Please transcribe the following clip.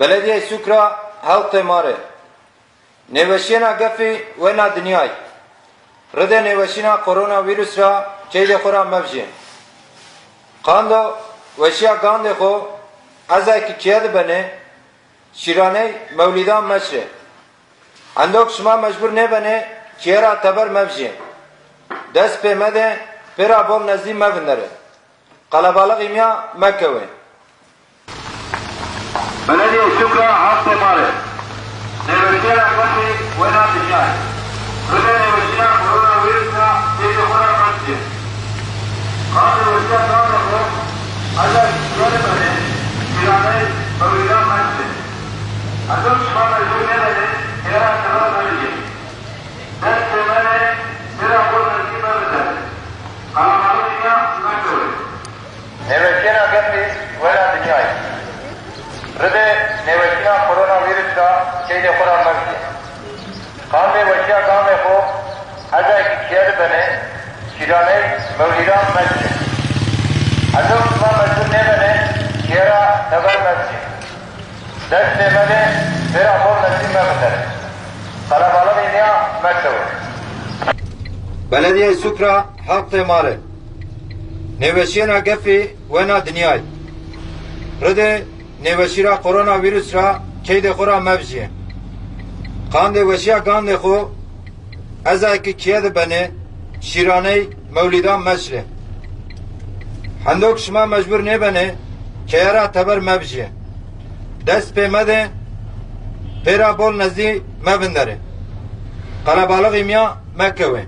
Belediye Sukra halk temare. Neveşina gefi ve na dünyay. Rıde neveşina koronavirüs ra çeyde khora mevji. Kando veşya gande kho azay ki çeyde bene şirane mevlidan meşre. Andok şuma mecbur ne bene çeyra taber mevji. Dest pe mede pera bol nezdi mevindere. Kalabalık imya Mekke've. Belediye Sukra halk temare. Neveşina gefi ve na dünyay. Rıde neveşina koronavirüs ra çeyde khora mevji. Kando veşya gande kho azay ki çeyde bene şirane mevlidan meşre. Andok şuma mecbur ne bene çeyra taber mevji. Dest pe mede pera bol nezdi mevindere. Kalabalık imya Mekke've. Neveşina gefi ve na dünyay. Rıde neveşina koronavirüs ra çeyde khora mevji. Kande veşya gande kho azay ki çeyde bene şirane mevlidan meşre. Andok şuma mecbur ne bene çeyra taber mevji. Dest pe mede pera bol nezdi mevindere. Kalabalık imya Mekke've. Belediye Sukra halk temare. Neveşina gefi ve na dünyay. Rıde neveşira koronavirüs ra çeyde khora mevji. Kande veşya gande kho azay ki çeyde bene şirane mevlidan meşre. Handok şuma mecbur ne bene çeyra taber mevji. Dest pe mede pera bol nezdi mevindere. Kalabalık imya Mekke've.